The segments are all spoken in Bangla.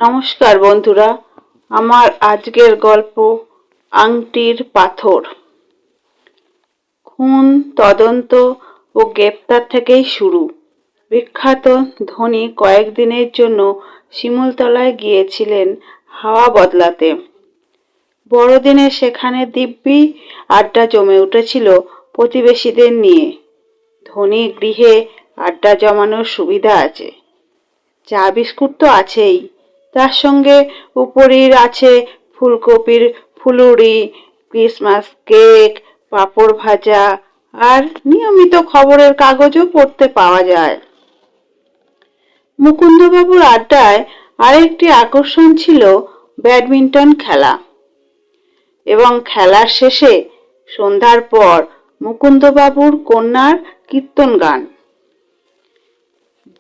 নমস্কার বন্ধুরা, আমার আজকের গল্প আংটির পাথর। খুন, তদন্ত ও গ্রেপ্তার থেকেই শুরু। বিখ্যাত ধনী কয়েকদিনের জন্য শিমুলতলায় গিয়েছিলেন হাওয়া বদলাতে। বড়দিনে সেখানে দিব্যি আড্ডা জমে উঠেছিল প্রতিবেশীদের নিয়ে। ধনী গৃহে আড্ডা জমানোর সুবিধা আছে, চা বিস্কুট তো আছেই, তার সঙ্গে উপরির আছে ফুলকপির ফুলুরি, ক্রিসমাস কেক, পাঁপড় ভাজা, আর নিয়মিত খবরের কাগজও পড়তে পাওয়া যায়। মুকুন্দবাবুর আড্ডায় আরেকটি আকর্ষণ ছিল ব্যাডমিন্টন খেলা, এবং খেলার শেষে সন্ধ্যার পর মুকুন্দবাবুর কন্যার কীর্তন গান।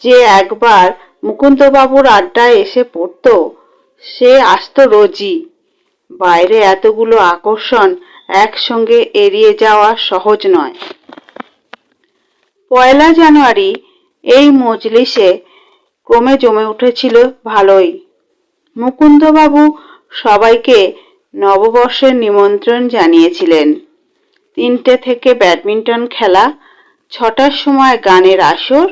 যে একবার মুকুন্দবাবুর আড্ডায় এসে পড়ত, সে আসতো রোজই। বাইরে এতগুলো আকর্ষণ একসঙ্গে এড়িয়ে যাওয়া সহজ নয়। 1 জানুয়ারি এই মজলিসে ক্রমে জমে উঠেছিল ভালোই। মুকুন্দবাবু সবাইকে নববর্ষের নিমন্ত্রণ জানিয়েছিলেন। 3টে থেকে ব্যাডমিন্টন খেলা, 6টার সময় গানের আসর,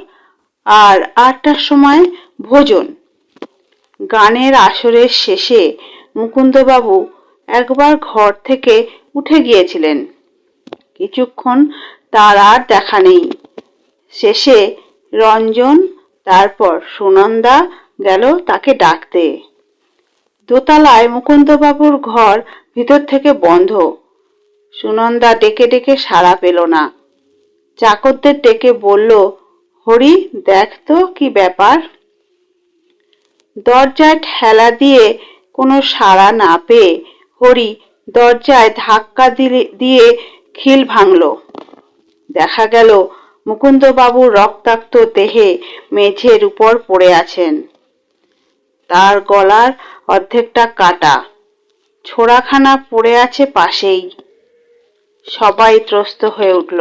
আর 8টার সময় ভোজন। গানের আসরের শেষে মুকুন্দবাবু একবার ঘর থেকে উঠে গিয়েছিলেন। কিছুক্ষণ তার আর দেখা নেই। শেষে রঞ্জন, তারপর সুনন্দা গেল তাকে ডাকতে। দোতলায় মুকুন্দবাবুর ঘর ভিতর থেকে বন্ধ। সুনন্দা ডেকে ডেকে সাড়া পেল না। চাকরদের ডেকে বলল, হরি, দেখ তো কি ব্যাপার। দরজায় ঠেলা দিয়ে কোনো সাড়া না পেয়ে হরি দরজায় ধাক্কা দিয়ে খিল ভাঙল। দেখা গেল মুকুন্দবাবুর রক্তাক্ত দেহে মেঝের উপর পড়ে আছেন। তার গলার অর্ধেকটা কাটা, ছোড়াখানা পড়ে আছে পাশেই। সবাই ত্রস্ত হয়ে উঠল।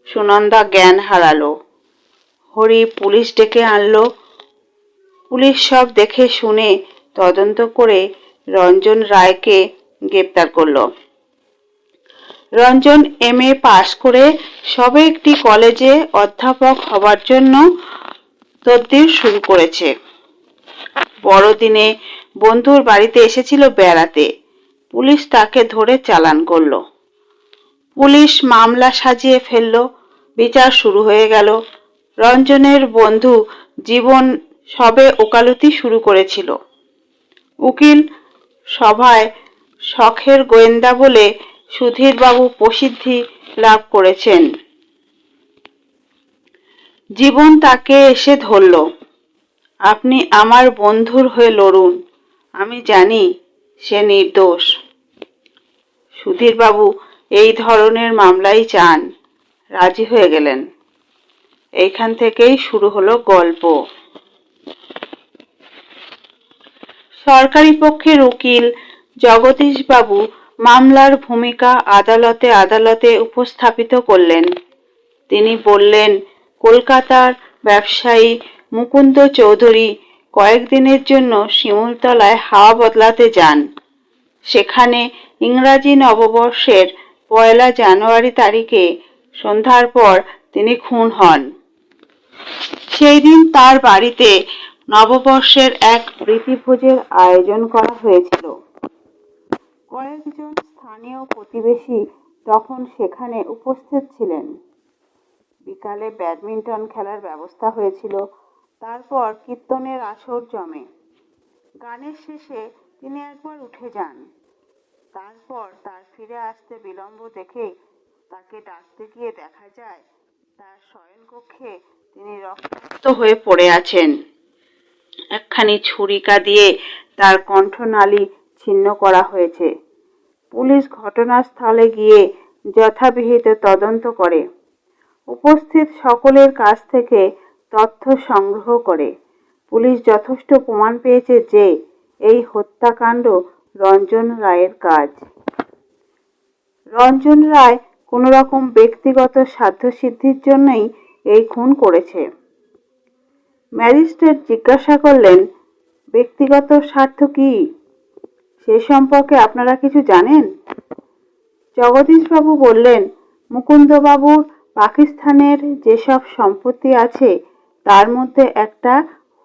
সুনন্দা জ্ঞান হারালো। হরি পুলিশ ডেকে আনলো। পুলিশ সব দেখে শুনে তদন্ত করে রঞ্জন রায়কে গ্রেপ্তার করলো। রঞ্জন MA পাশ করে সবে একটি কলেজে অধ্যাপক হবার জন্য তদবির শুরু করেছে। বড়দিনে বন্ধুর বাড়িতে এসেছিল বেড়াতে। পুলিশ তাকে ধরে চালান করলো। পুলিশ মামলা সাজিয়ে ফেললো। বিচার শুরু হয়ে গেল। রঞ্জনের বন্ধু জীবন সবে ওকালতি শুরু করেছিল। উকিল সভায় শখের গোয়েন্দা বলে সুধীরবাবু প্রসিদ্ধি লাভ করেছেন। জীবন তাকে এসে ধরল। আপনি আমার বন্ধুর হয়ে লড়ুন, আমি জানি সে নির্দোষ। সুধীরবাবু এই ধরনের মামলাই চান। রাজি হয়ে গেলেন। এইখান থেকেই শুরু হলো গল্প। সরকারি পক্ষের উকিল জগদীশবাবু মামলার ভূমিকা আদালতে উপস্থাপিত করলেন। তিনি বললেন, কলকাতার ব্যবসায়ী মুকুন্দ চৌধুরী কয়েকদিনের জন্য শিমুলতলায় হাওয়া বদলাতে যান। সেখানে ইংরাজি নববর্ষের 1 জানুয়ারি তারিখে সন্ধ্যার পর তিনি খুন হন। সেই দিন তার বাড়িতে নববর্ষের এক প্রীতিভোজের আয়োজন করা হয়েছিল। কয়েকজন স্থানীয় প্রতিবেশী তখন সেখানে উপস্থিত ছিলেন। বিকালে ব্যাডমিন্টন খেলার ব্যবস্থা হয়েছিল। তারপর কীর্তনের আসর জমে। গানের শেষে তিনি একবার উঠে যান। তারপর তার ফিরে আসতে বিলম্ব দেখে তাকে ডাকতে গিয়ে দেখা যায় তার শয়নকক্ষে তিনি রক্তাক্ত হয়ে পড়ে আছেন। একখানি ছুরিকা দিয়ে তার কণ্ঠনালী ছিন্ন করা হয়েছে। পুলিশ ঘটনাস্থলে গিয়ে যথাবিহিত তদন্ত করে। উপস্থিত সকলের কাছ থেকে তথ্য সংগ্রহ করে পুলিশ যথেষ্ট প্রমাণ পেয়েছে যে এই হত্যাকাণ্ড রঞ্জন রায়ের কাজ। রঞ্জন রায় কোনো রকম ব্যক্তিগত স্বার্থসিদ্ধির জন্যই এই খুন করেছে। ম্যাজিস্ট্রেট জিজ্ঞাসা করলেন, ব্যক্তিগত স্বার্থ কি সে সম্পর্কে আপনারা কিছু জানেন? জগদীশবাবু বললেন, মুকুন্দবাবুর পাকিস্তানের যেসব সম্পত্তি আছে তার মধ্যে একটা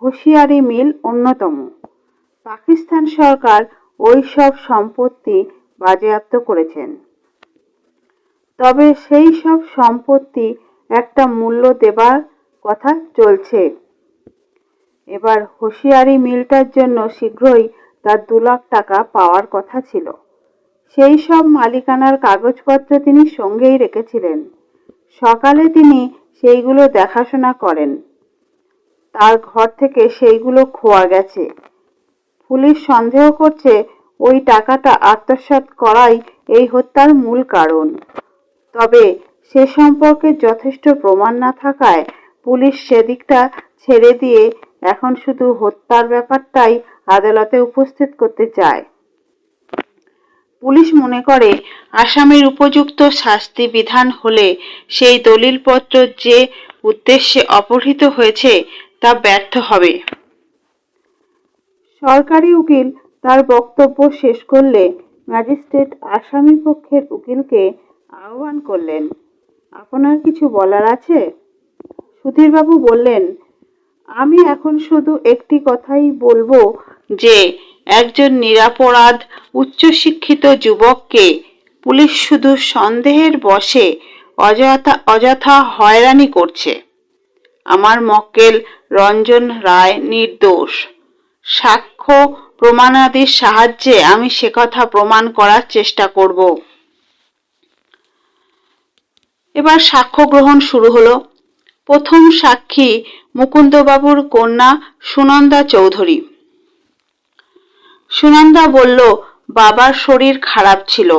হুঁশিয়ারি মিল অন্যতম। পাকিস্তান সরকার ওই সব সম্পত্তি বাজেয়াপ্ত করেছেন। তবে সেই সব সম্পত্তি একটা মূল্য দেবার কথা চলছে। এবার হুঁশিয়ারি মিলটার জন্য শীঘ্রই তার 2 লাখ টাকা পাওয়ার কথা ছিল। সেই সব মালিকানার কাগজপত্র তিনি সঙ্গেই রেখেছিলেন। সকালে তিনি সেইগুলো দেখাশোনা করেন। তার ঘর থেকে সেইগুলো খোয়া গেছে। পুলিশ সন্দেহ করছে ওই টাকাটা আত্মসাৎ করাই এই হত্যার মূল কারণ। তবে সে সম্পর্কে যথেষ্ট প্রমাণ না থাকায় পুলিশ সেদিকটা ছেড়ে দিয়ে এখন শুধু হত্যার ব্যাপারটাই আদালতে উপস্থিত করতে চায়। পুলিশ মনে করে আসামির উপযুক্ত শাস্তি বিধান হলে সেই দলিলপত্র যে উদ্দেশ্যে অপহৃত হয়েছে তা ব্যর্থ হবে। সরকারি উকিল তার বক্তব্য শেষ করলে ম্যাজিস্ট্রেট আসামি পক্ষের উকিলকে আহ্বান করলেন, আপনার কিছু বলার আছে? সুধীরবাবু বললেন, আমি এখন শুধু একটি কথাই বলবো যে একজন নিরপরাধ উচ্চশিক্ষিত যুবককে পুলিশ শুধু সন্দেহের বশে অযথা হয়রানি করছে। আমার মক্কেল রঞ্জন রায় নির্দোষ। সাক্ষ্য প্রমাণাদির সাহায্যে আমি সে কথা প্রমাণ করার চেষ্টা করব। এবার সাক্ষ্য গ্রহণ শুরু হলো। প্রথম সাক্ষী মুকুন্দবাবুর কন্যা সুনন্দা চৌধুরী। সুনন্দা বলল, বাবার শরীর খারাপ ছিল,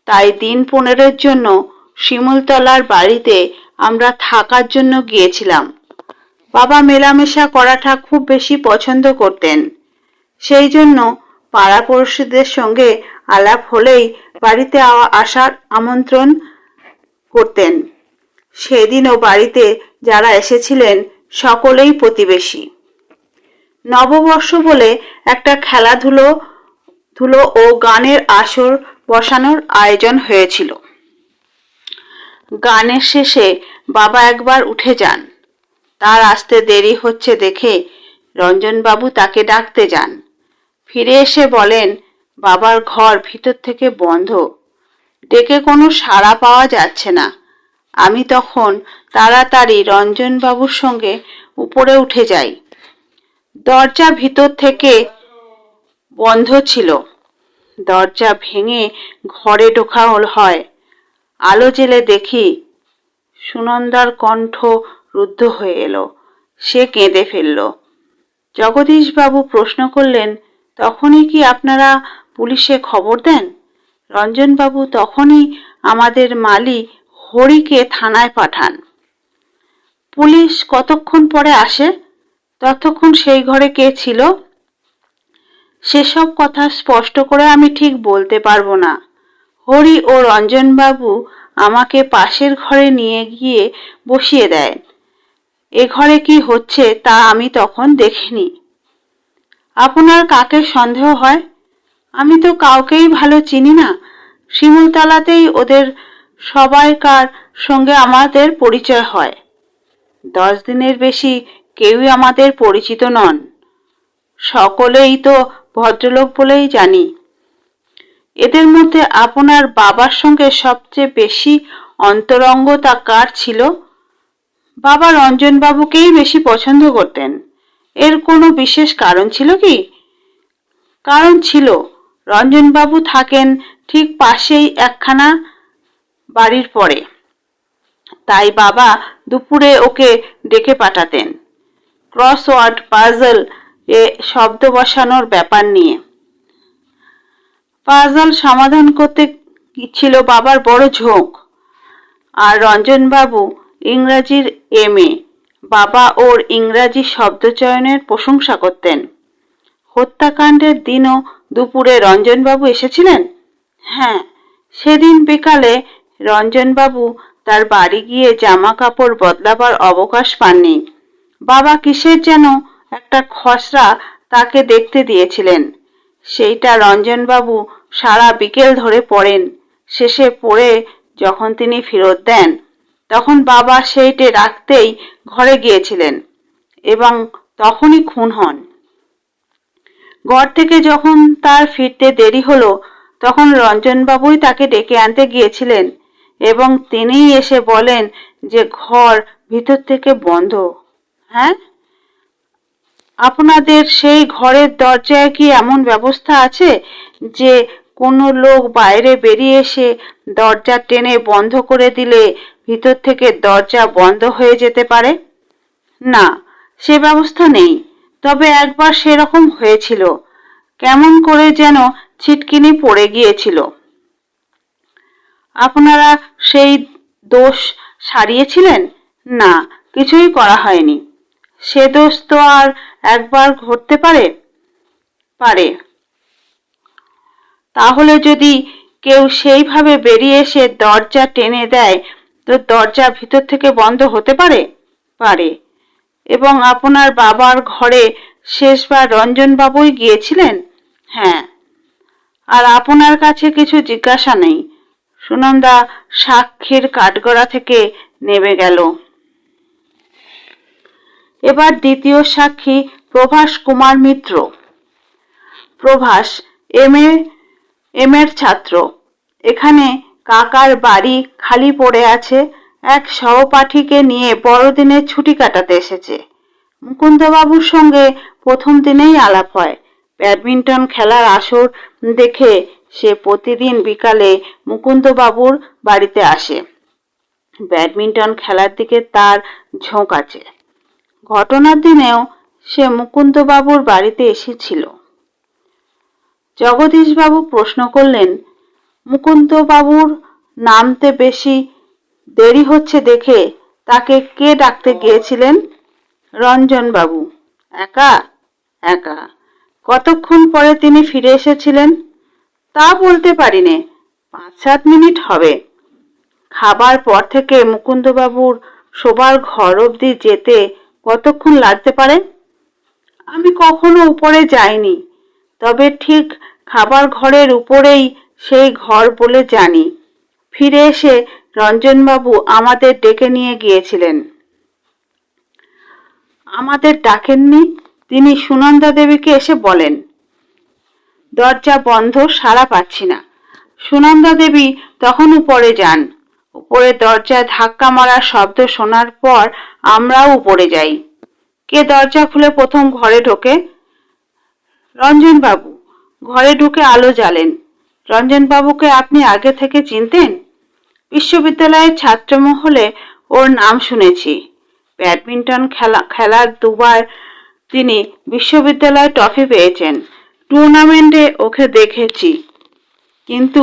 তাই দিন 15 জন্য শিমুলতলার বাড়িতে আমরা থাকার জন্য গিয়েছিলাম। বাবা মেলামেশা করাটা খুব বেশি পছন্দ করতেন। সেই জন্য পাড়া পড়শিদের সঙ্গে আলাপ হলেই বাড়িতে আসার আমন্ত্রণ করতেন। সেদিনও বাড়িতে যারা এসেছিলেন সকলেই প্রতিবেশী। নববর্ষ বলে একটা খেলাধুলো ও গানের আসর বসানোর আয়োজন হয়েছিল। গানের শেষে বাবা একবার উঠে যান। তার আসতে দেরি হচ্ছে দেখে রঞ্জনবাবু তাকে ডাকতে যান। ফিরে এসে বলেন, বাবার ঘর ভিতর থেকে বন্ধ, ডেকে কোনো সাড়া পাওয়া যাচ্ছে না। আমি তখন তাড়াতাড়ি রঞ্জনবাবুর সঙ্গে উপরে উঠে যাই। দরজা ভিতর থেকে বন্ধ ছিল। দরজা ভেঙে ঘরে ঢোকা হয়। আলো জেলে দেখি সুনন্দার কণ্ঠ রুদ্ধ হয়ে এলো। সে কেঁদে ফেলল। জগদীশবাবু প্রশ্ন করলেন, তখনই কি আপনারা পুলিশে খবর দেন? রঞ্জনবাবু তখনই আমাদের মালি হরিকে থানায় পাঠান। পুলিশ কতক্ষণ পরে আসে? ততক্ষণ সেই ঘরে কে ছিল? সেসব কথা স্পষ্ট করে আমি ঠিক বলতে পারবো না। হরি ও রঞ্জনবাবু আমাকে পাশের ঘরে নিয়ে গিয়ে বসিয়ে দেয়। এ ঘরে কি হচ্ছে তা আমি তখন দেখিনি। আপনার কাকে সন্দেহ হয়? আমি তো কাউকেই ভালো চিনি না। শিমুলতলাতেই ওদের সবাইকার সঙ্গে আমাদের পরিচয় হয়। 10 দিনের বেশি কেউই আমাদের পরিচিত নন। সকলেই তো ভদ্রলোক বলেই জানি। এদের মধ্যে আপনার বাবার সঙ্গে সবচেয়ে বেশি অন্তরঙ্গতা কার ছিল? বাবা রঞ্জনবাবুকেই বেশি পছন্দ করতেন। এর কোনো বিশেষ কারণ ছিল কি? কারণ ছিল। রঞ্জনবাবু থাকেন ঠিক পাশেই একখানা বাড়ির পরে। তাই বাবা দুপুরে ওকে ডেকে পাঠাতেন ক্রসওয়ার্ড পাজল এ শব্দ বসানোর ব্যাপার নিয়ে। পাজল সমাধান করতে ছিল বাবার বড় ঝোঁক। আর রঞ্জনবাবু ইংরাজির MA। বাবা ওর ইংরাজি শব্দচয়নের প্রশংসা করতেন। হত্যাকাণ্ডের দিনও দুপুরে রঞ্জনবাবু এসেছিলেন? হ্যাঁ, সেদিন বিকালে রঞ্জনবাবু তার বাড়ি গিয়ে জামা কাপড় বদলাবার অবকাশ পাননি। বাবা কিসের যেন একটা খসড়া তাকে দেখতে দিয়েছিলেন। সেইটা রঞ্জনবাবু সারা বিকেল ধরে পড়েন। শেষে পড়ে যখন তিনি ফেরত দেন, তখন বাবা সেইটে রাখতেই ঘরে গিয়েছিলেন এবং তখনই খুন হন। ঘর থেকে যখন তার ফিরতে দেরি হলো, তখন রঞ্জনবাবুই তাকে ডেকে আনতে গিয়েছিলেন এবং তিনিই এসে বলেন যে ঘর ভিতর থেকে বন্ধ। হ্যাঁ, আপনাদের সেই ঘরের দরজায় কি এমন ব্যবস্থা আছে যে কোনো লোক বাইরে বেরিয়ে এসে দরজা টেনে বন্ধ করে দিলে ভিতর থেকে দরজা বন্ধ হয়ে যেতে পারে? না, সে ব্যবস্থা নেই। তবে একবার সেরকম হয়েছিল। কেমন করে যেন ছিটকিনি পড়ে গিয়েছিল। আপনারা সেই দোষ সারিয়েছিলেন? না, কিছুই করা হয়নি। সে দোষ তো আর একবার ঘটতে পারে? পারে। তাহলে যদি কেউ সেইভাবে বেরিয়ে এসে দরজা টেনে দেয়, তো দরজা ভিতর থেকে বন্ধ হতে পারে? পারে। এবং আপনার বাবার ঘরে শেষবার রঞ্জনবাবুই গিয়েছিলেন? হ্যাঁ। আর আপনার কাছে কিছু জিজ্ঞাসা নেই? সুনন্দা সাক্ষীর কাঠগড়া থেকে নেমে গেল। এবার দ্বিতীয় সাক্ষী প্রভাস কুমার মিত্র। প্রভাস এম.এর ছাত্র। এখানে কাকার বাড়ি খালি পড়ে আছে। এক সহপাঠীকে নিয়ে বড়দিনের ছুটি কাটাতে এসেছে। মুকুন্দবাবুর সঙ্গে প্রথম দিনেই আলাপ হয়। ব্যাডমিন্টন খেলার আসর দেখে সে প্রতিদিন বিকালে মুকুন্দবাবুর বাড়িতে আসে। ব্যাডমিন্টন খেলার দিকে তার ঝোঁক আছে। ঘটনার দিনেও সে মুকুন্দবাবুর বাড়িতে এসেছিল। জগদীশবাবু প্রশ্ন করলেন, মুকুন্দবাবুর নামতে বেশি দেরি হচ্ছে দেখে তাকে কে ডাকতে গিয়েছিলেন? রঞ্জনবাবু। একা? একা। কতক্ষণ পরে তিনি ফিরে এসেছিলেন? তা বলতে পারি নে, 5-7 মিনিট হবে। খাবার পর থেকে মুকুন্দবাবুর শোবার ঘর অবধি যেতে কতক্ষণ লাগতে পারে? আমি কখনো উপরে যাইনি, তবে ঠিক খাবার ঘরের উপরেই সেই ঘর বলে জানি। ফিরে এসে রঞ্জনবাবু আমাদের ডেকে নিয়ে গিয়েছিলেন। আমাদের ডাকেননি? তিনি সুনন্দা দেবীকে এসে বলেন, দরজা বন্ধ, সাড়া পাচ্ছি না। সুনন্দা দেবী তখন উপরে যান। উপরে দরজায় ধাক্কা মারার শব্দ শোনার পর আমরাও উপরে যাই। কে দরজা খুলে প্রথম ঘরে ঢোকে? রঞ্জনবাবু। ঘরে ঢুকে আলো জ্বালেন। রঞ্জনবাবুকে আপনি আগে থেকে চিনতেন? বিশ্ববিদ্যালয়ের ছাত্রমহলে ওর নাম শুনেছি। ব্যাডমিন্টন খেলার দুবার তিনি বিশ্ববিদ্যালয়ে ট্রফি পেয়েছেন। টুর্নামেন্টে ওকে দেখেছি, কিন্তু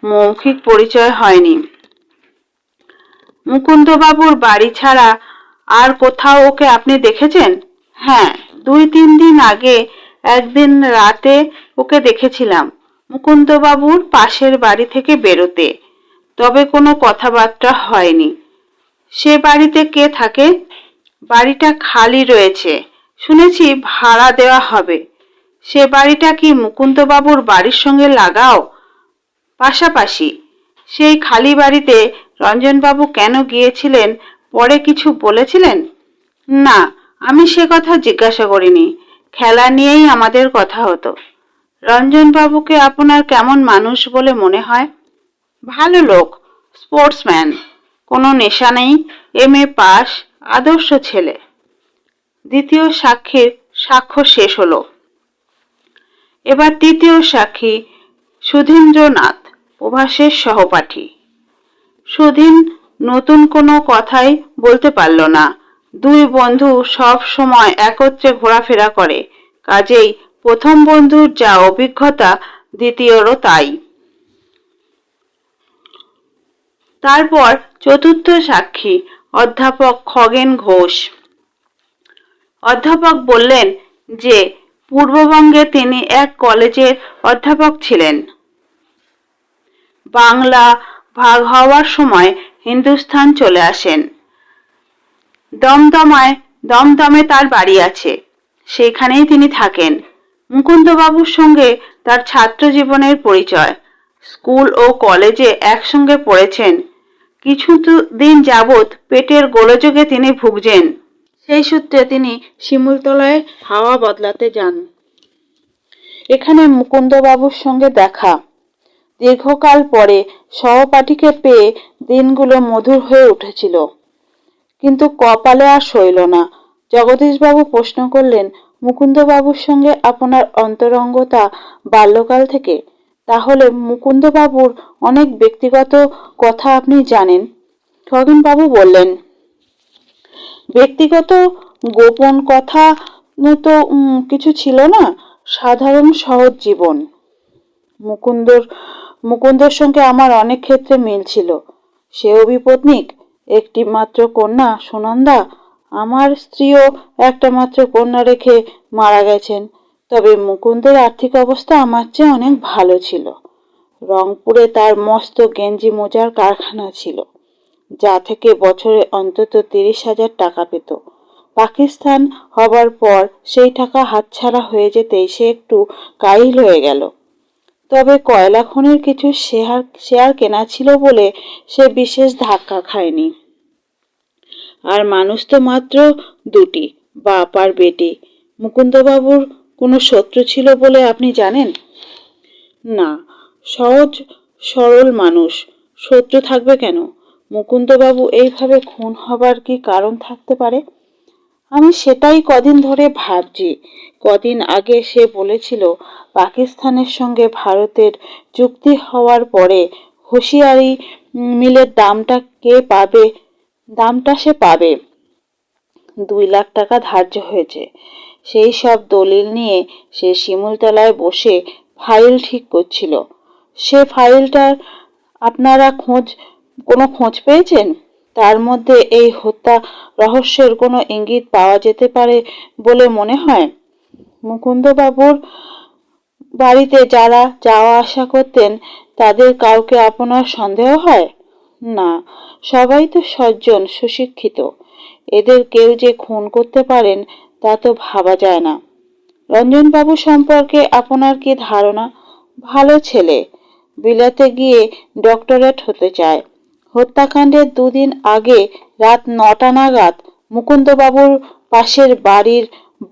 মৌখিক পরিচয় হয়নি। মুকুন্দবাবুর বাড়ি ছাড়া আর কোথাও ওকে আপনি দেখেছেন? হ্যাঁ, 2-3 দিন আগে একদিন রাতে ওকে দেখেছিলাম মুকুন্দবাবুর পাশের বাড়ি থেকে বেরোতে, তবে কোনো কথাবার্তা হয়নি। সে বাড়িতে কে থাকে? বাড়িটা খালি রয়েছে, শুনেছি ভাড়া দেওয়া হবে। সে বাড়িটা কি মুকুন্দবাবুর বাড়ির সঙ্গে লাগাও? পাশাপাশি। সেই খালি বাড়িতে রঞ্জনবাবু কেন গিয়েছিলেন পরে কিছু বলেছিলেন? না, আমি সে কথা জিজ্ঞাসা করিনি। খেলা নিয়েই আমাদের কথা হতো। রঞ্জনবাবুকে আপনার কেমন মানুষ বলে মনে হয়? ভালো লোক, স্পোর্টসম্যান, কোনো নেশা নেই, এম.এ পাস, আদর্শ ছেলে। দ্বিতীয় সাক্ষীর সাক্ষ্য শেষ হলো। এবার তৃতীয় সাক্ষী সুধীন্দ্রনাথ, প্রভাসের সহপাঠী। সুধীন নতুন কোনো কথাই বলতে পারল না। দুই বন্ধু সব সময় একত্রে ঘোরাফেরা করে, কাজেই প্রথম বন্ধুর যা অভিজ্ঞতা দ্বিতীয়রও তাই। তারপর চতুর্থ সাক্ষী অধ্যাপক খগেন ঘোষ। অধ্যাপক বললেন যে পূর্ববঙ্গে তিনি এক কলেজের অধ্যাপক ছিলেন। বাংলা ভাগ হওয়ার সময় হিন্দুস্থান চলে আসেন। দমদমে তার বাড়ি আছে, সেখানেই তিনি থাকেন। মুকুন্দবাবুর সঙ্গে তার ছাত্র জীবনের পরিচয়। স্কুল ও কলেজে একসঙ্গে পড়েছেন। কিছু দিন যাবৎ পেটের গোলযোগে তিনি ভুগছেন। সেই সূত্রে তিনি শিমুলতলায় হাওয়া বদলাতে যান। এখানে মুকুন্দবাবুর সঙ্গে দেখা। দীর্ঘকাল পরে সহপাঠীকে পেয়ে দিনগুলো মধুর হয়ে উঠেছিল, কিন্তু কপালে আর সইল না। জগদীশবাবু প্রশ্ন করলেন, মুকুন্দবাবুর সঙ্গে আপনার অন্তরঙ্গতা বাল্যকাল থেকে? তাহলে মুকুন্দবাবুর অনেক ব্যক্তিগত কথা আপনি জানেন? খগেনবাবু বললেন, ব্যক্তিগত গোপন কথা তো কিছু ছিল না, সাধারণ সহজ জীবন। মুকুন্দর সঙ্গে আমার অনেক ক্ষেত্রে মিল ছিল। সেও বিপত্নিক, একটি মাত্র কন্যা সুনন্দা। আমার স্ত্রীও একটা মাত্র কন্যা রেখে মারা গেছেন। তবে মুকুন্দের আর্থিক অবস্থা আমার চেয়ে অনেক ভালো ছিল। রংপুরে তার মস্ত গেঞ্জি মোজার কারখানা ছিল, যা থেকে বছরে অন্তত 30,000 টাকা পেত। পাকিস্তান হবার পর সেই টাকা হাতছাড়া হয়ে যেতেই সে একটু কাইল হয়ে গেল। তবে কয়লা খনির কিছু শেয়ার কেনা ছিল বলে সে বিশেষ ধাক্কা খায়নি। আর মানুষ তো মাত্র দুটি, বাপ আর বেটি। মুকুন্দবাবুর কোনো শত্রু ছিল বলে আপনি জানেন? না, সহজ সরল মানুষ, শত্রু থাকবে কেন? মুকুন্দবাবু এইভাবে খুন হবার কি কারণ থাকতে পারে? আমি সেটাই কদিন ধরে ভাবছি। কদিন আগে সে বলেছিল, পাকিস্তানের সঙ্গে ভারতের চুক্তি হওয়ার পরে হুঁশিয়ারি মিলের দামটা সে পাবে। 2 লাখ টাকা ধার্য হয়েছে। সেই সব দলিল নিয়ে সে শিমুলতলায় বসে ফাইল ঠিক করছিল। সে ফাইলটার আপনারা কোনো খোঁজ পেয়েছেন? তার মধ্যে এই হত্যা রহস্যের কোনো ইঙ্গিত পাওয়া যেতে পারে বলে মনে হয়? মুকুন্দবাবুর বাড়িতে যারা যাওয়া আসা করতেন, তাদের কাউকে আপনার সন্দেহ হয়? না, সবাই তো সজ্জন, সুশিক্ষিত। এদের কেউ যে খুন করতে পারেন তা তো ভাবা যায় না। রঞ্জনবাবু সম্পর্কে আপনার কি ধারণা? ভালো ছেলে, বিলাতে গিয়ে ডক্টরেট হতে চায়। হত্যাকাণ্ডের 2 দিন আগে রাত 9টা নাগাদ মুকুন্দবাবুর পাশের বাড়ির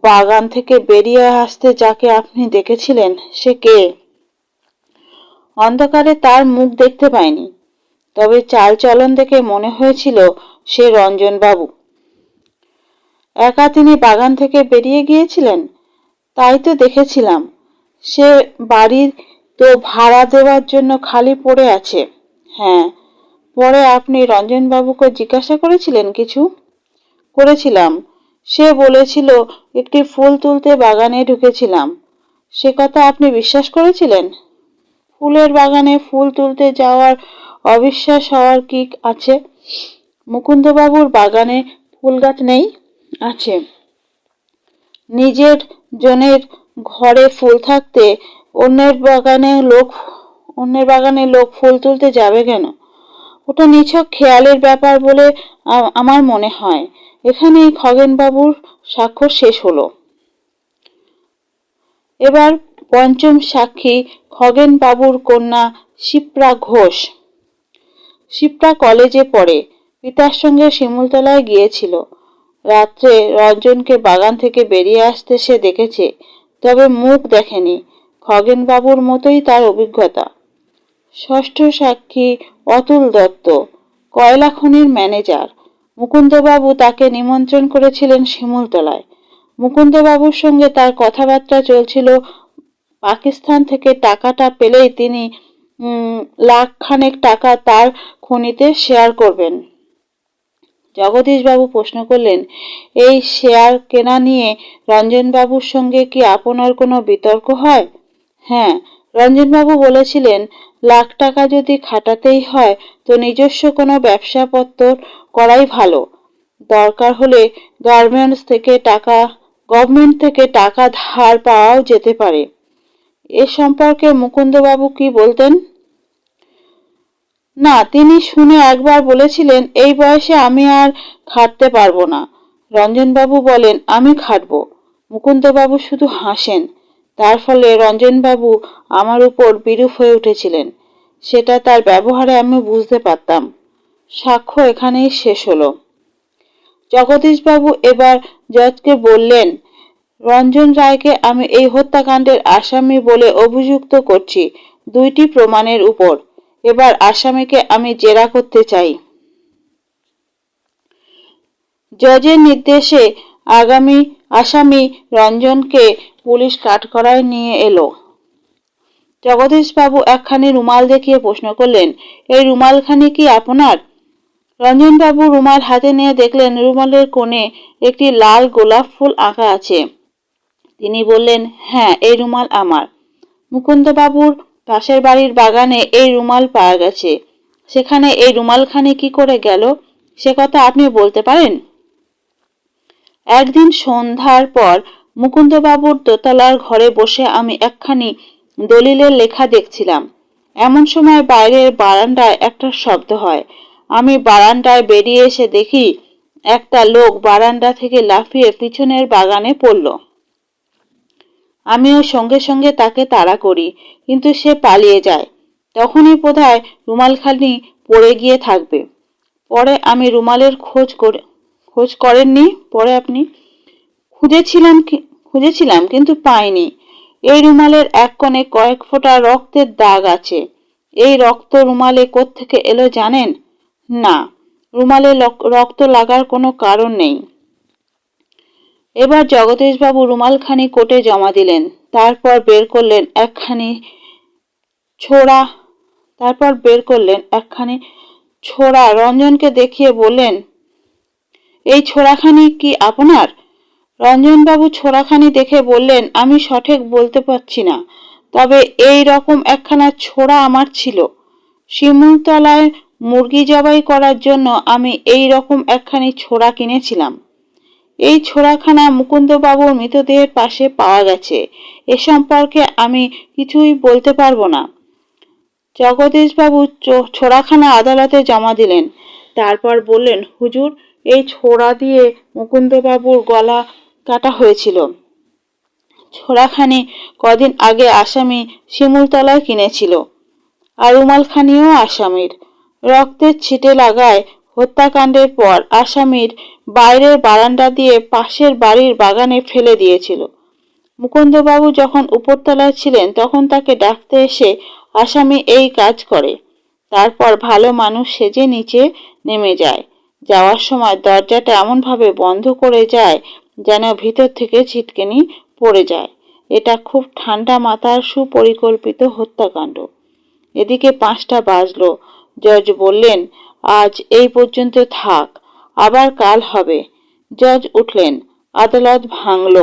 বাগান থেকে বেরিয়ে আসতে যাকে আপনি দেখেছিলেন, সে কে? অন্ধকারে তার মুখ দেখতে পাইনি, তবে চালচলন দেখে মনে হয়েছিল সে রঞ্জনবাবু। একা তিনি বাগান থেকে বেরিয়ে গিয়েছিলেন? তাই তো দেখেছিলাম। সে বাড়ি তো ভাড়া দেওয়ার জন্য খালি পড়ে আছে। হ্যাঁ। পরে আপনি রঞ্জনবাবুকে জিজ্ঞাসা করেছিলেন কিছু? করেছিলাম। সে বলেছিল একটি ফুল তুলতে বাগানে ঢুকেছিলাম। সে কথা আপনি বিশ্বাস করেছিলেন? ফুলের বাগানে ফুল তুলতে যাওয়ার অবিশ্বাস হওয়ার কি আছে? মুকুন্দবাবুর বাগানে ফুল গাছ নেই? আছে। নিজের জনের ঘরে ফুল থাকতে অন্যের বাগানে লোক ফুল তুলতে যাবে কেন? ওটা নিছক খেয়ালের ব্যাপার বলে আমার মনে হয়। এখানেই খগেনবাবুর স্বাক্ষর শেষ হলো। এবার পঞ্চম সাক্ষী খগেনবাবুর কন্যা শিপ্রা ঘোষ। শিপ্রা কলেজে পড়ে। পিতার সঙ্গে শিমুলতলায় গিয়েছিল। রাত্রে রঞ্জনকে বাগান থেকে বেরিয়ে আসতে সে দেখেছে, তবে মুখ দেখেনি। খগেনবাবুর মতোই তার অভিজ্ঞতা। ষষ্ঠ সাক্ষী অতুল দত্ত, কয়লা খনির ম্যানেজার। মুকুন্দবাবু তাকে নিমন্ত্রণ করেছিলেন শিমুলতলায়। মুকুন্দবাবুর সঙ্গে তার কথাবার্তা চলছিল। পাকিস্তান থেকে টাকাটা পেলেই তিনি লাখখানেক টাকা তার খনিতে শেয়ার করবেন। জগদীশবাবু প্রশ্ন করলেন, এই শেয়ার কেনা নিয়ে রঞ্জনবাবুর সঙ্গে কি আপনার কোনো বিতর্ক হয়? হ্যাঁ, রঞ্জনবাবু বলেছিলেন, লাখ টাকা যদি খাটাতেই হয় তো নিজস্ব কোনো ব্যবসাপত্র করাই ভালো। দরকার হলে গভর্নমেন্ট থেকে টাকা ধার পাওয়াও যেতে পারে। এ সম্পর্কে মুকুন্দবাবু কি বলতেন? না, তিনি শুনে একবার বলেছিলেন, এই বয়সে আমি আর খাটতে পারবো না। রঞ্জনবাবু বলেন, আমি খাটবো। মুকুন্দবাবু শুধু হাসেন। তার ফলে রঞ্জনবাবু আমার উপর বিরূপ হয়ে উঠেছিলেন। সেটা তার ব্যবহারে আমি বুঝতে পারতাম। সাক্ষ্য এখানেই শেষ হলো। জগদীশবাবু এবার জজকে বললেন, রঞ্জন রায়কে আমি এই হত্যাকাণ্ডের আসামি বলে অভিযুক্ত করছি 2টি প্রমাণের উপর। এবার আসামিকে আমি জেরা করতে চাই। জজের নির্দেশে আসামি রঞ্জনকে পুলিশ কাঠগড়ায় নিয়ে এলো। জগদীশবাবু একখানি রুমাল দেখিয়ে প্রশ্ন করলেন, এই রুমালখানি কি আপনার? রঞ্জনবাবু রুমাল হাতে নিয়ে দেখলেন রুমালের কোণে একটি লাল গোলাপ ফুল আঁকা আছে। তিনি বললেন, হ্যাঁ, এই রুমাল আমার। মুকুন্দবাবুর পাশের বাড়ির বাগানে এই রুমাল পাওয়া গেছে। সেখানে এই রুমালখানি কি করে গেল সে কথা আপনি বলতে পারেন? একদিন সন্ধ্যার পর মুকুন্দবাবুর দোতলার ঘরে বসে আমি একখানি দলিলের লেখা দেখছিলাম। এমন সময় বাইরের বারান্দায় একটা শব্দ হয়। আমি বারান্দায় বেরিয়ে এসে দেখি একটা লোক বারান্দা থেকে লাফিয়ে পিছনের বাগানে পড়ল। আমিও সঙ্গে সঙ্গে তাকে তাড়া করি, কিন্তু সে পালিয়ে যায়। তখনই বোধহয় রুমালখানি পড়ে গিয়ে থাকবে। পরে আমি রুমালের খোঁজ করেননি? পরে আপনি? খুঁজেছিলাম কিন্তু পাইনি। এই রুমালের এক কোণে কয়েক ফোঁটা রক্তের দাগ আছে। এই রক্ত রুমালে কোত্থেকে এলো জানেন? না, রুমালে রক্ত লাগার কোনো কারণ নেই। এবার জগদীশবাবু রুমালখানি কোর্টে জমা দিলেন। তারপর বের করলেন একখানি ছোরা রঞ্জনকে দেখিয়ে বললেন, এই ছোরাখানি কি আপনার? রঞ্জনবাবু ছোরাখানি দেখে বললেন, আমি সঠিক বলতে পারছি না, তবে এই রকম একখানা ছোরা আমার ছিল। শিমুলতলায় মুরগি জবাই করার জন্য আমি এই রকম একখানি ছোরা কিনেছিলাম। এই ছোরাখানা মুকুন্দবাবুর মৃতদেহের পাশে পাওয়া গেছে। এ সম্পর্কে আমি কিছুই বলতে পারবো না। জগদীশবাবু ছোরাখানা আদালতে জমা দিলেন। তারপর বললেন, হুজুর, এই ছোরা দিয়ে মুকুন্দবাবুর গলা কাটা হয়েছিল। ছোরাখানি কদিন আগে আসামি শিমুলতলায় কিনেছিল, আর রুমালখানিও আসামির। রক্তের ছিটে লাগায় হত্যাকাণ্ডের পর আসামির বাইরের বারান্দা দিয়ে পাশের বাড়ির বাগানে ফেলে দিয়েছিল। মুকুন্দবাবু যখন উপরতলায় ছিলেন তখন তাকে ডাকতে এসে আসামি এই কাজ করে। তারপর ভালো মানুষ সেজে নিচে নেমে যায়। যাওয়ার সময় দরজাটা এমনভাবে বন্ধ করে যায় যেন ভিতর থেকে ছিটকেনি পড়ে যায়। এটা খুব ঠান্ডা মাথার সুপরিকল্পিত হত্যাকাণ্ড। এদিকে 5টা বাজলো। জজ বললেন, আজ এই পর্যন্ত থাক, আবার কাল হবে। জজ উঠলেন। আদালত ভাঙল।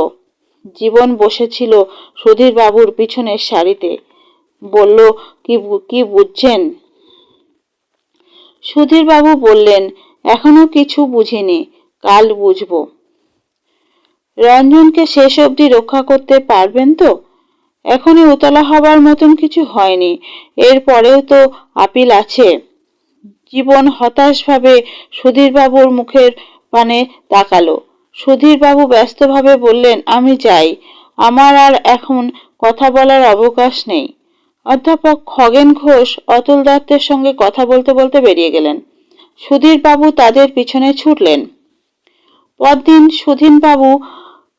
জীবন বসেছিল সুধীরবাবুর পিছনের সারিতে। বলল, কি বুঝছেন? সুধীরবাবু বললেন, এখনো কিছু বুঝিনি, কাল বুঝবো। রঞ্জনকে শেষ অবধি রক্ষা করতে পারবেন তো? এখনই উতলা হবার মতন কিছু হয়নি, এর পরেও তো আপিল আছে। জীবন হতাশভাবে সুধীরবাবুর মুখের পানে তাকালো। সুধীরবাবু ব্যস্তভাবে বললেন, আমি যাই, আমার আর এখন কথা বলার অবকাশ নেই। অধ্যাপক খগেন ঘোষ অতুল দত্তের সঙ্গে কথা বলতে বলতে বেরিয়ে গেলেন। সুধীরবাবু তাদের পিছনে ছুটলেন। পরদিন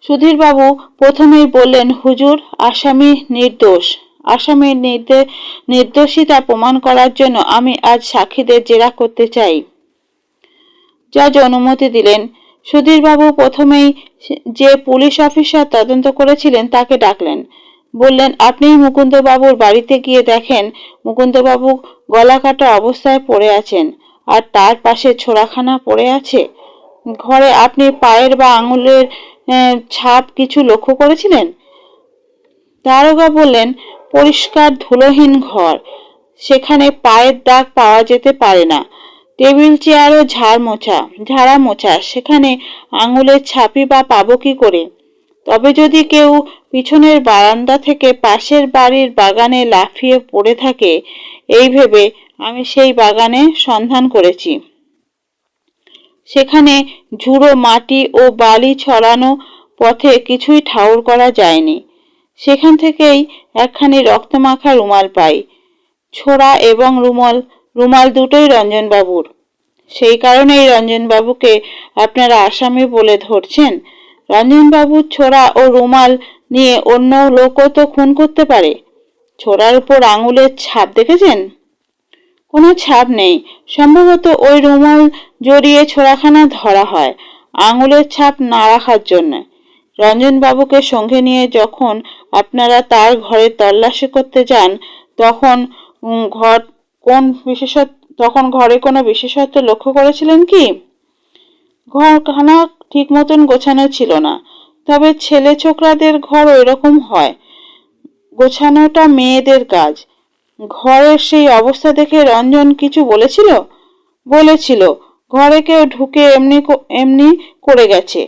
সুধীরবাবু প্রথমেই বললেন, হুজুর, আসামি নির্দোষ। আসামির নির্দোষিতা প্রমাণ করার জন্য আমি আজ সাক্ষীদের জেরা করতে চাই। জজ অনুমতি দিলেন। সুধীরবাবু প্রথমেই যে পুলিশ অফিসার তদন্ত করেছিলেন তাকে ডাকলেন। বললেন, আপনি মুকুন্দবাবুর বাড়িতে গিয়ে দেখেন মুকুন্দবাবু গলা কাটা অবস্থায় পড়ে আছেন, আর তার পাশে ছোরাখানা পড়ে আছে। ঘরে আপনি পায়ের বা আঙুলের ছাপ কিছু লক্ষ্য করেছিলেন? দারোগা বললেন, পরিষ্কার ধুলোহীন ঘর, সেখানে পায়ের দাগ পাওয়া যেতে পারে না। টেবিল চেয়ারও ঝাড়া মোছা, সেখানে আঙুলের ছাপই বা পাবো কি করে? তবে যদি কেউ পিছনের বারান্দা থেকে পাশের বাড়ির বাগানে লাফিয়ে পড়ে থাকে, এই ভেবে আমি সেই বাগানে সন্ধান করেছি। সেখানে ঝুড়ো মাটি ও বালি ছড়ানো পথে কিছুই ঠাউর করা যায়নি। সেখান থেকেই একখানি রক্তমাখা রুমাল পাই। ছোড়া এবং রুমাল দুটোই রঞ্জনবাবুর। সেই কারণেই রঞ্জনবাবুকে আপনারা আসামি বলে ধরছেন। রঞ্জনবাবুর ছোড়া ও রুমাল নিয়ে অন্য লোকও তো খুন করতে পারে। ছোড়ার উপর আঙুলের ছাপ দেখেছেন? কোনো ছাপ নেই। সম্ভবত ওই রুমাল জড়িয়ে ছোড়াখানা ধরা হয় আঙুলের ছাপ না রাখার জন্য। রঞ্জনবাবুকে সঙ্গে নিয়ে যখন আপনারা তার ঘরে তল্লাশি করতে যান তখন ঘরে কোনো বিশেষত্ব লক্ষ্য করেছিলেন কি? ঘরখানা ঠিক মতন গোছানো ছিল না, তবে ছেলে ছোকরাদের ঘর ওইরকম হয়। গোছানোটা মেয়েদের কাজ। ঘরের সেই অবস্থা দেখে রঞ্জন কিছু বলেছিল? বলেছিল ঘরে কেউ ঢুকে এমনি করে গেছে।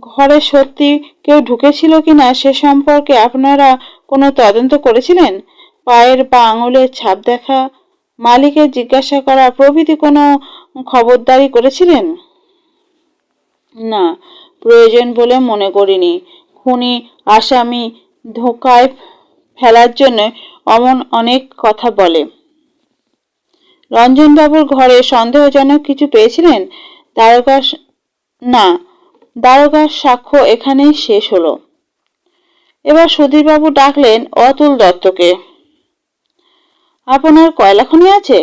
ঘরে সত্যি কেউ ঢুকেছিল কিনা সে সম্পর্কে আপনারা কোনো তদন্ত করেছিলেন? পায়ের বা আঙুলের ছাপ দেখা, মালিকের জিজ্ঞাসা করা প্রভৃতি কোনো খবরদারি করেছিলেন? না, প্রয়োজন বলে মনে করিনি। খুনি আসামি ধোকায় ফেলার জন্য অমন অনেক কথা বলে। রঞ্জনবাবুর ঘরে সন্দেহজনক কিছু পেয়েছিলেন? দারোগার সাক্ষ্য এখানেই শেষ হলো। এবার সুধীরবাবু ডাকলেন অতুল দত্তকে। আপনার কয়লা খনি আছে?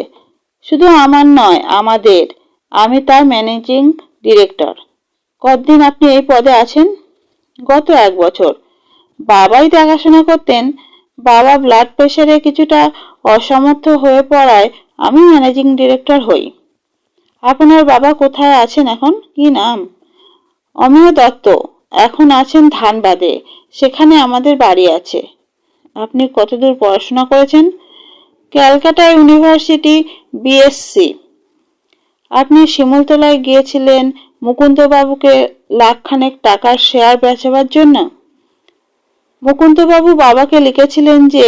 শুধু আমার নয়, আমাদের। আমি তার ম্যানেজিং ডিরেক্টর। কতদিন আপনি এই পদে আছেন? গত 1 বছর। বাবাই দেখাশোনা করতেন। বাবা ব্লাড প্রেশারে কিছুটা অসমর্থ হয়ে পড়ায় আমি ম্যানেজিং ডিরেক্টর হই। আপনার বাবা কোথায় আছেন এখন? কি নাম? অমিয় দত্ত। এখন আছেন ধানবাদে। সেখানে আমাদের বাড়ি আছে। আপনি কতদূর পড়াশোনা করেছেন? Calcutta university BSc. আপনি শিমুলতলায় গিয়েছিলেন মুকুন্দবাবুকে লাখখানেক টাকার শেয়ার বেচাবার জন্য? মুকুন্দবাবু বাবাকে লিখেছিলেন যে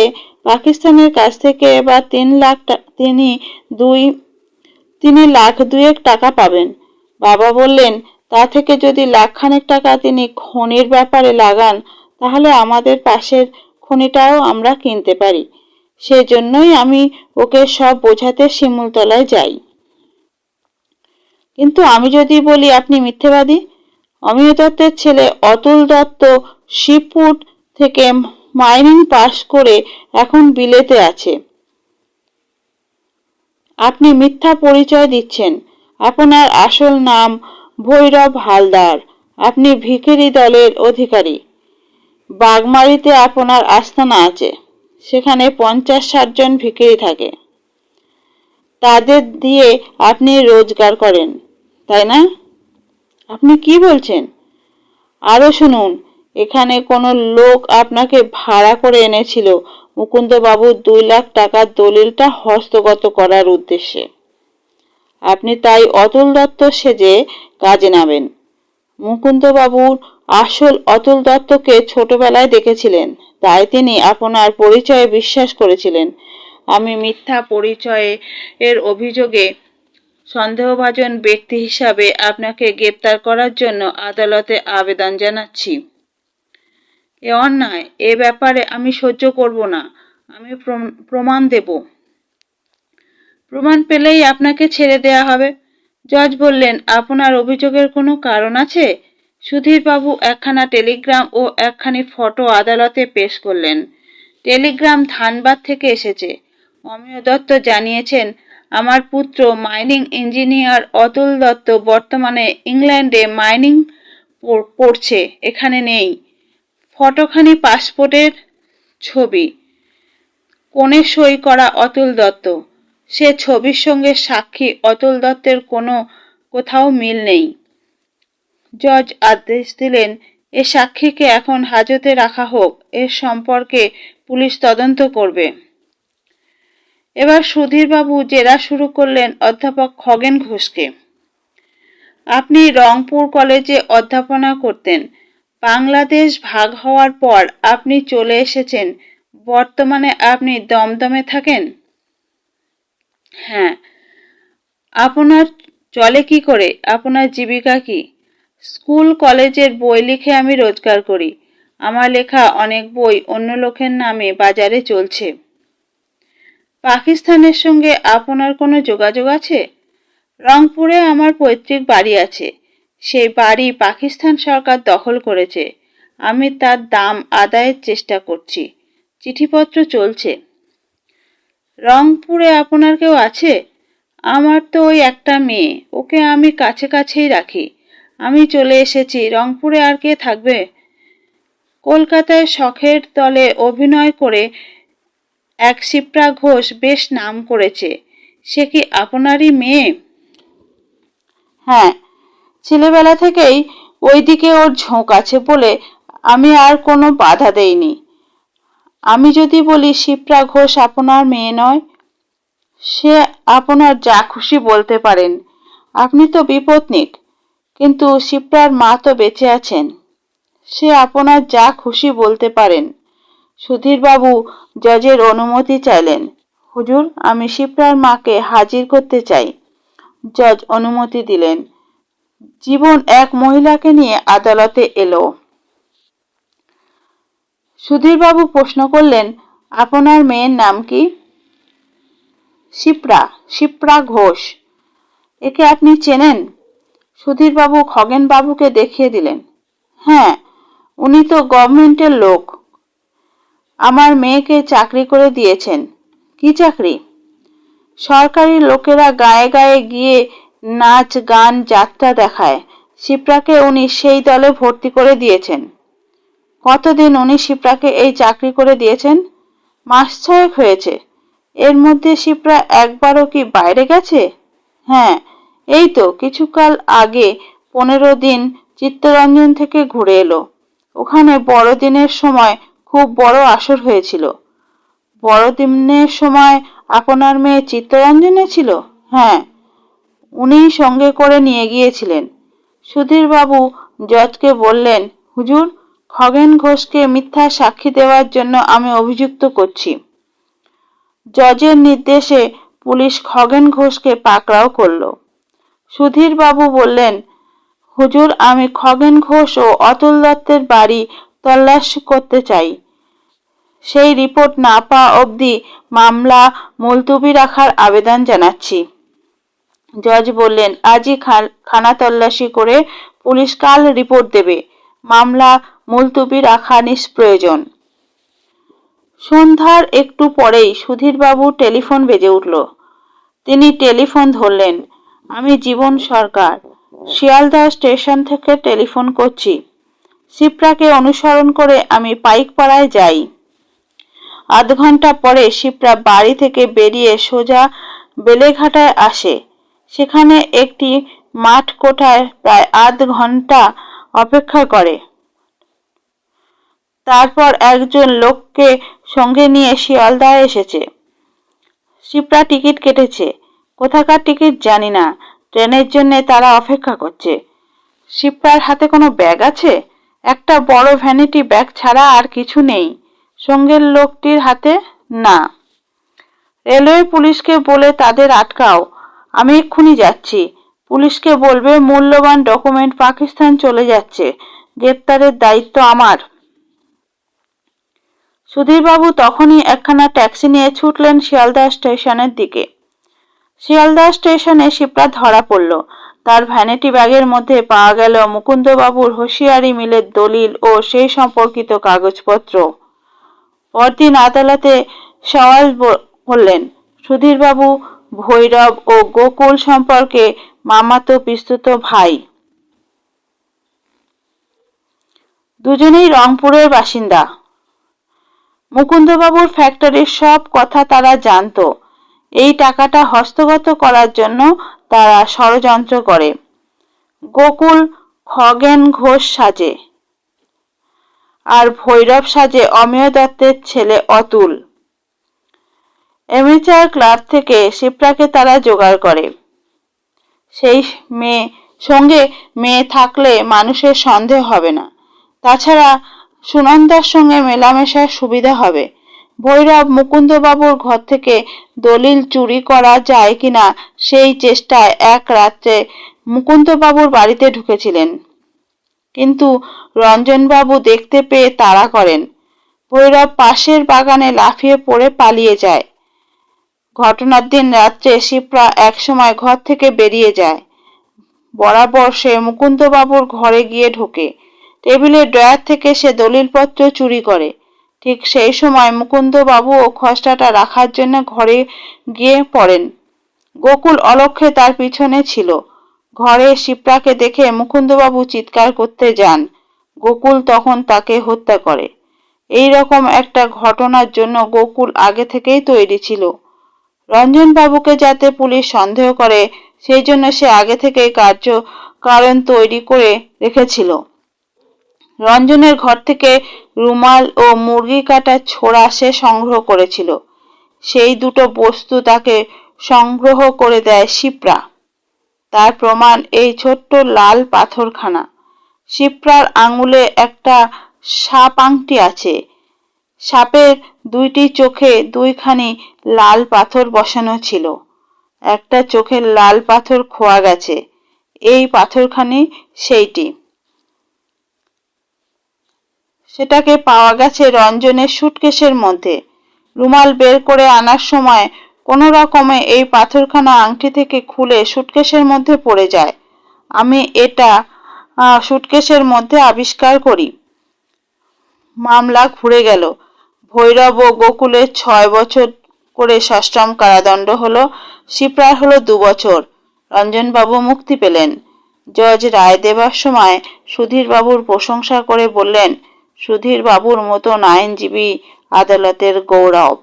পাকিস্তানের কাছ থেকে এবার 3 লাখ 2 টাকা পাবেন। বাবা বললেন তা থেকে যদি লাখখানেক টাকা তিনি খনির ব্যাপারে লাগান তাহলে আমাদের পাশের খনিটাও আমরা কিনতে পারি। সেজন্যই আমি ওকে সব বোঝাতে শিমুলতলায় যাই। কিন্তু আমি যদি বলি আপনি মিথ্যেবাদী? অমিয় দত্তের ছেলে অতুল দত্ত শিবপুর থেকে মাইনিং পাশ করে এখন বিলেতে আছে। আপনি মিথ্যা পরিচয় দিচ্ছেন। আপনার আসল নাম ভৈরব হালদার। আপনি ভিখিরি দলের অধিকারী। বাগমারিতে আপনার আস্তানা আছে। সেখানে 50-60 জন ভিখিরি থাকে। তাদের দিয়ে আপনি রোজগার করেন, তাই না? আপনি কি বলছেন? আরো শুনুন, এখানে কোনো লোক আপনাকে ভাড়া করে এনেছিল মুকুন্দবাবুর 2 লাখ টাকার দলিলটা হস্তগত করার উদ্দেশ্যে। আপনি তাই অতুল দত্ত সেজে কাজে নামেন। মুকুন্দবাবুর আসল অতুল দত্তকে ছোটবেলায় দেখেছিলেন, তাই তিনি আপনার পরিচয়ে বিশ্বাস করেছিলেন। আমি মিথ্যা পরিচয়ে এর অভিযোগে সন্দেহভাজন ব্যক্তি হিসাবে আপনাকে গ্রেপ্তার করার জন্য আদালতে আবেদন জানাচ্ছি। এ অন্যায়। এ ব্যাপারে আমি সহ্য করব না। আমি প্রমাণ দেব। প্রমাণ পেলেই আপনাকে ছেড়ে দেয়া হবে। জজ বললেন আপনার অভিযোগের কোনো কারণ আছে? সুধীরবাবু একখানা টেলিগ্রাম ও একখানি ফটো আদালতে পেশ করলেন। টেলিগ্রাম ধানবাদ থেকে এসেছে। অমিয় দত্ত জানিয়েছেন আমার পুত্র মাইনিং ইঞ্জিনিয়ার অতুল দত্ত বর্তমানে ইংল্যান্ডে মাইনিং পড়ছে, এখানে নেই। ফটোখানি পাসপোর্টের ছবি, কোণে সই করা অতুল দত্ত। সে ছবির সঙ্গে সাক্ষী অতুল দত্তের কোথাও মিল নেই। জজ আদেশ দিলেন এ সাক্ষীকে এখন হাজতে রাখা হোক। এর সম্পর্কে পুলিশ তদন্ত করবে। এবার সুধীরবাবু জেরা শুরু করলেন অধ্যাপক খগেন ঘোষকে। আপনি রংপুর কলেজে অধ্যাপনা করতেন। বাংলাদেশ ভাগ হওয়ার পর আপনি চলে এসেছেন। বর্তমানে আপনি দমদমে থাকেন? হ্যাঁ। আপনার চলে কি করে? আপনার জীবিকা কি? স্কুল কলেজের বই লিখে আমি রোজগার করি। আমার লেখা অনেক বই অন্য লোকের নামে বাজারে চলছে। পাকিস্তানের সঙ্গে আপনার কোনো যোগাযোগ আছে? রংপুরে আমার পৈতৃক বাড়ি আছে। সেই বাড়ি পাকিস্তান সরকার দখল করেছে। আমি তার দাম আদায়ের চেষ্টা করছি। চিঠিপত্র চলছে। রংপুরে আপনার কেউ আছে? আমার তো ওই একটা মেয়ে, ওকে আমি কাছেই রাখি। আমি চলে এসেছি, রংপুরে আর কে থাকবে? কলকাতায় শখের দলে অভিনয় করে এক শিপ্রা ঘোষ বেশ নাম করেছে। সে কি আপনারই মেয়ে? হ্যাঁ, ছেলেবেলা থেকেই ওই দিকে ওর ঝোঁক আছে বলে আমি আর কোনো বাধা দেইনি। আমি যদি বলি শিপ্রা ঘোষ আপনার মেয়ে নয়, সে আপনার যা খুশি বলতে পারেন। আপনি তো বিপত্নিক, কিন্তু শিপ্রার মা তো বেঁচে আছেন। সে আপনার যা খুশি বলতে পারেন। সুধীরবাবু জজের অনুমতি চাইলেন। হুজুর, আমি শিপ্রার মাকে হাজির করতে চাই। জজ অনুমতি দিলেন। জীবন এক মহিলাকে নিয়ে আদালতে এলো। সুধীরবাবু প্রশ্ন করলেন, আপনার মেয়ের নাম কি? শিপ্রা ঘোষ। একে আপনি চেনেন? সুধীরবাবু খগেনবাবুকে দেখিয়ে দিলেন। হ্যাঁ, উনি তো গভর্নমেন্টের লোক। আমার মেয়েকে চাকরি করে দিয়েছেন। কি চাকরি? সরকারি লোকেরা গায়ে গায়ে গিয়ে নাচ গান যাত্রা দেখায়। শিপ্রাকে উনি সেই দলে ভর্তি করে দিয়েছেন। কতদিন উনি শিপ্রাকে এই চাকরি করে দিয়েছেন? মাস 6 হয়েছে। এর মধ্যে শিপ্রা একবারও কি বাইরে গেছে? হ্যাঁ, এই তো কিছুকাল আগে 15 দিন চিত্তরঞ্জন থেকে ঘুরে এলো। ওখানে বড়দিনের সময় খুব বড় আসর হয়েছিল। বড়দিনের সময় আপনার মেয়ে চিত্তরঞ্জনে ছিল? হ্যাঁ, উনিই সঙ্গে করে নিয়ে গিয়েছিলেন। সুধীরবাবু জজকে বললেন, হুজুর, খগেন ঘোষকে মিথ্যা সাক্ষী দেওয়ার জন্য আমি অভিযুক্ত করছি। জজের নির্দেশে পুলিশ খগেন ঘোষকে পাকড়াও করল। সুধীরবাবু বললেন, হুজুর, আমি খগেন ঘোষ ও অতুল দত্তের বাড়ি তল্লাশি করতে চাই। সেই রিপোর্ট না পাওয়া অবধি মামলা মুলতুবি রাখার আবেদন জানাচ্ছি। জজ বললেন, আজই খানা তল্লাশি করে পুলিশ কাল রিপোর্ট দেবে। মামলা মুলতুবি রাখা নিষ্প্রয়োজন। সন্ধ্যার একটু পরেই সুধীরবাবুর টেলিফোন বেজে উঠল। তিনি টেলিফোন ধরলেন। আমি জীবন সরকার, শিয়ালদহ স্টেশন থেকে টেলিফোন করছি। শিপ্রাকে অনুসরণ করে আমি পাইকপাড়ায় যাই। আধ ঘন্টা পরে শিপ্রা বাড়ি থেকে বেরিয়ে সোজা বেলেঘাটায় আসে। সেখানে একটি মাঠ কোঠায় প্রায় আধ ঘন্টা অপেক্ষা করে। তারপর একজন লোককে সঙ্গে নিয়ে শিয়ালদহ এসেছে। শিপ্রা টিকিট কেটেছে। কোথাকার টিকিট জানি না। ট্রেনের জন্য তারা অপেক্ষা করছে। শিপ্রার হাতে কোনো ব্যাগ আছে? একটা বড় ভ্যানিটি ব্যাগ ছাড়া আর কিছু নেই। সঙ্গের লোকটির হাতে? না। রেলওয়ে পুলিশকে বলে তাদের আটকাও। আমি এক্ষুনি যাচ্ছি। পুলিশকে বলবে মূল্যবান ডকুমেন্ট পাকিস্তান চলে যাচ্ছে। গ্রেপ্তারের দায়িত্ব আমার। সুধীরবাবু তখনই একখানা ট্যাক্সি নিয়ে ছুটলেন শিয়ালদহ স্টেশনের দিকে। শিয়ালদহ স্টেশনে শিপ্রা ধরা পড়ল। তার ভ্যানিটি ব্যাগের মধ্যে পাওয়া গেল মুকুন্দবাবুর হোশিয়ারি মিলের দলিল ও সেই সম্পর্কিত কাগজপত্র। পরদিন আদালতে সওয়াল করলেন, সুধীরবাবু ভৈরব ও গোকুল সম্পর্কে মামাতো পিস্তুত ভাই। দুজনেই রংপুরের বাসিন্দা। মুকুন্দবাবুর ফ্যাক্টরির সব কথা তারা জানত। এই টাকাটা হস্তগত করার জন্য তারা ষড়যন্ত্র করে। গোকুল খগেন ঘোষ সাজে, আর ভৈরব সাজে অমেয় দত্তের ছেলে অতুল। এমিচার ক্লাব থেকে শিপ্রাকে তারা জোগাড় করে। সেই সঙ্গে মেয়ে থাকলে মানুষের সন্দেহ হবে না। তাছাড়া সুনন্দার সঙ্গে মেলামেশার সুবিধা হবে। ভৈরব মুকুন্দবাবুর ঘর থেকে দলিল চুরি করা যায় কিনা সেই চেষ্টায় এক রাত্রে মুকুন্দবাবুর বাড়িতে ঢুকেছিলেন। কিন্তু রঞ্জনবাবু দেখতে পেয়ে তাড়া করেন। ভৈরব পাশের বাগানে লাফিয়ে পড়ে পালিয়ে যায়। ঘটনার দিন রাত্রে শিপ্রা একসময় ঘর থেকে বেরিয়ে যায়। বরাবর সে মুকুন্দবাবুর ঘরে গিয়ে ঢোকে। টেবিলের ড্রয়ার থেকে সে দলিলপত্র চুরি করে। ঠিক সেই সময় মুকুন্দবাবুও খসড়াটা রাখার জন্য ঘরে গিয়ে পড়েন। গোকুল অলক্ষ্যে তার পিছনে ছিল। ঘরে শিপ্রাকে দেখে মুকুন্দবাবু চিৎকার করতে যান। গোকুল তখন তাকে হত্যা করে। এই রকম একটা ঘটনার জন্য গোকুল আগে থেকেই তৈরি ছিল। রঞ্জনবাবুকে যাতে পুলিশ সন্দেহ করে সেই জন্য সে আগে থেকেই কারণ তৈরি করে রেখেছিল। রঞ্জনের ঘর থেকে রুমাল ও মুরগি কাটার ছোড়া সে সংগ্রহ করেছিল। সেই দুটো বস্তু তাকে সংগ্রহ করে দেয় শিপ্রা। তার প্রমাণ এই ছোট্ট লাল পাথরখানা। শিপ্রার আঙুলে একটা সাপ আংটি আছে। সাপের দুইটি চোখে দুইখানি লাল পাথর বসানো ছিল। একটা চোখের লাল পাথর খোয়া গেছে। এই পাথরখানি সেইটি। সেটাকে পাওয়া গেছে রঞ্জনের সুটকেসের মধ্যে। রুমাল বের করে আনার সময় কোনো রকমে এই পাথরখানা আংটি থেকে খুলে সুটকেসের মধ্যে পড়ে যায়। আমি এটা সুটকেসের মধ্যে আবিষ্কার করি। মামলা ঘুরে গেল। ভৈরব ও গোকুলের 6 বছর করে সশ্রম কারাদণ্ড হলো। শিপ্রার হলো 2 বছর। রঞ্জনবাবু মুক্তি পেলেন। জজ রায় দেবার সময় সুধীরবাবুর প্রশংসা করে বললেন, সুধীরবাবুর মতন আইনজীবী আদালতের গৌরব।